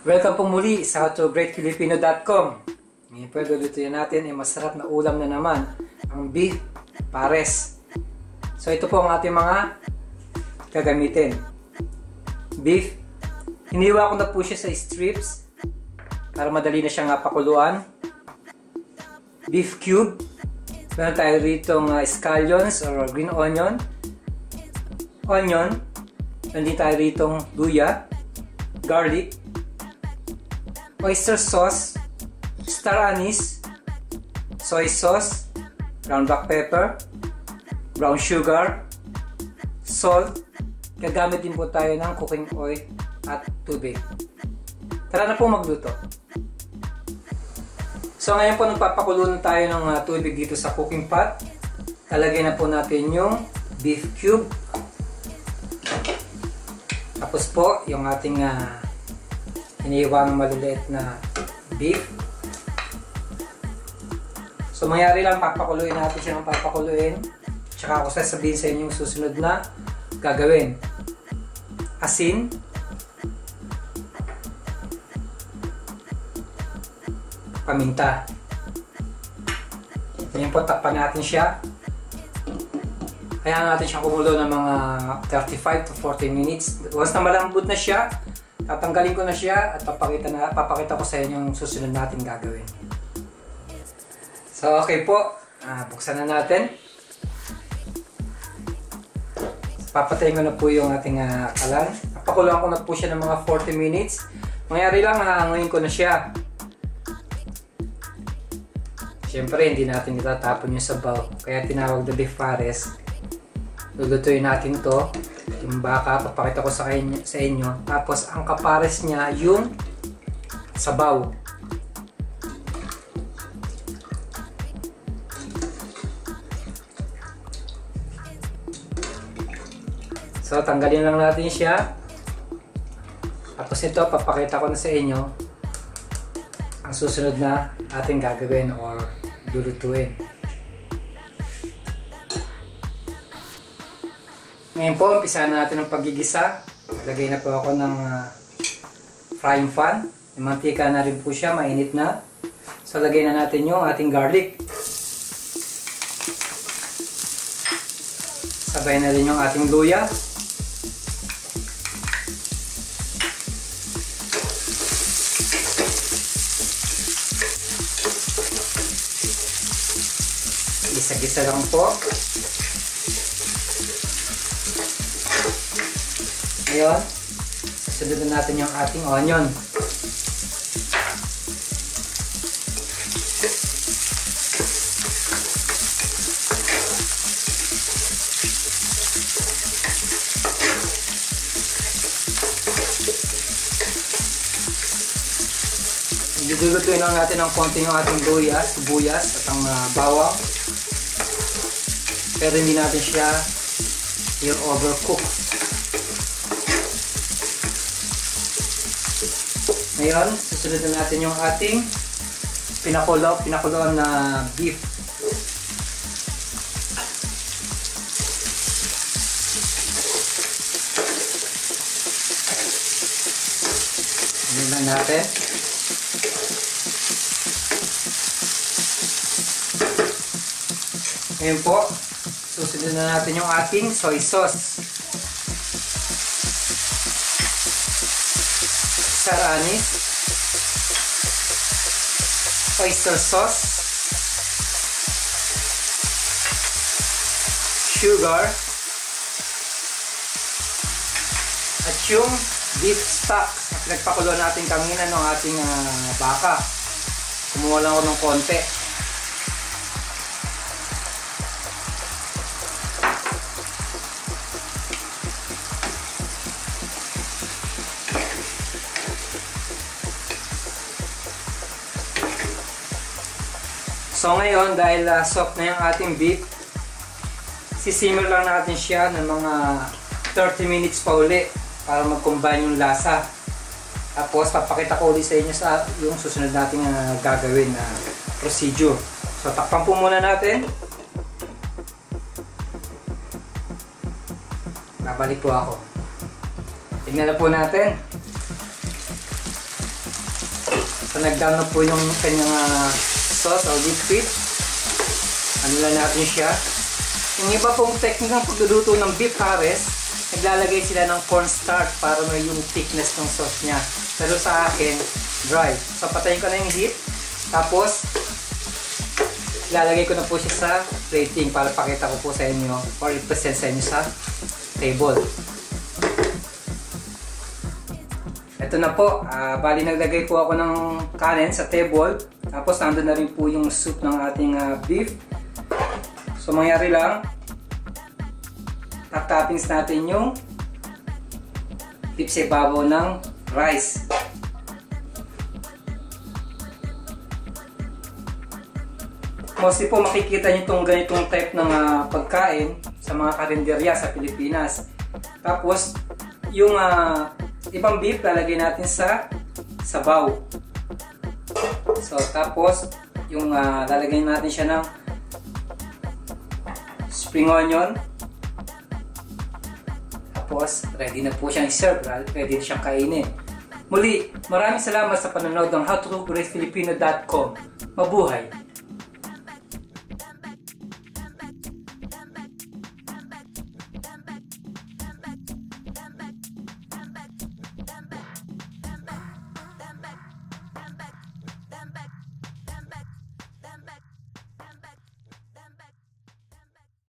Welcome po muli sa howtogreatfilipino.com. Ngayon po lulutuin natin ay masarap na ulam na naman, ang beef pares. So ito po ang ating mga gagamitin. Beef, hiniwa ko na po siya sa strips para madali na siyang pakuluan. Beef cube, meron tayo rito scallions or green onion. Meron din tayo rito luya, garlic, oyster sauce, star anise, soy sauce, brown black pepper, brown sugar, salt. Gagamit din po tayo ng cooking oil at tubig. Tara na po magluto. So ngayon po nagpapakulo na tayo ng tubig dito sa cooking pot. Talagay na po natin yung beef cube. Tapos po yung ating iniiwang maliliit na beef. So mangyari lang, papakuluin natin siya ng papakuluin. Tsaka ako sasabihin sa inyo yung susunod na gagawin. Asin, paminta. Ngayon po takpan natin siya. Kaya natin siyang kumulo ng mga 35 to 40 minutes. Once na malambot na siya, tatanggalin ko na siya at papakita ko sa inyo yung susunod natin gagawin. So okay po, buksan na natin. Papatayin ko na po yung ating kalan. Napakuluan ko na po siya ng mga 40 minutes. Mangyari lang, hahanguin ko na siya. Siyempre, hindi natin itatapon yung sabaw. Kaya tinawag na beef pares. Lulutuin natin to. Yung baka, papakita ko sa inyo. Tapos, ang kapares niya, yung sabaw. So, tanggalin lang natin siya. Tapos ito, papakita ko na sa inyo ang susunod na ating gagawin or lulutuin. Ngayon po, umpisahan natin ang paggigisa. Lagay na po ako ng frying pan. Yung mantika na rin po siya, mainit na. So, lagay na natin yung ating garlic. Sabay na rin yung ating luya. Gisa-gisa lang po. Ngayon, susunod natin yung ating onion. Idudulutuin lang natin ng konti yung ating sibuyas at ang bawang. Pero hindi natin siya yung overcook. Ngayon, susunod na natin yung ating pinakuloan na beef. Ano lang natin. Ngayon po, susunod na natin yung ating soy sauce. Star anise, oyster sauce, sugar, at yung beef stock na pinagpakulo natin kanina ng ating baka. Kumuha lang ako ng konti. So ngayon, dahil soft na yung ating beef, sisimmer lang natin siya ng mga 30 minutes pa uli para mag-combine yung lasa. Tapos papakita ko ulit sa inyo yung susunod nating gagawin na procedure. So takpan po muna natin. Babalik po ako. Tingnan na po natin. Nagdang na po yung kanyang sauce o liquid. Ano lang natin siya. Yung iba pong technique ng pagluluto ng beef pares, naglalagay sila ng cornstarch para may yung thickness ng sauce niya. Pero sa akin, dry. So patayin ko na yung heat. Tapos, ilalagay ko na po siya sa plating para pakita ko po sa inyo or i-present sa inyo sa table. Ito na po, bali naglagay po ako ng kanin sa table. Tapos nandun na rin po yung soup ng ating beef. So mangyari lang, top-toppings natin yung beef sa ibabaw ng rice. Mostly po makikita nyo itong ganitong type ng pagkain sa mga karinderya sa Pilipinas. Tapos, yung ibang beef lalagay natin sa sabaw. So, tapos, yung lalagay natin siya ng spring onion. Tapos, ready na po siyang i-serve. Ready na siyang kainin. Muli, maraming salamat sa panonood ng howtogreatfilipino.com. Mabuhay!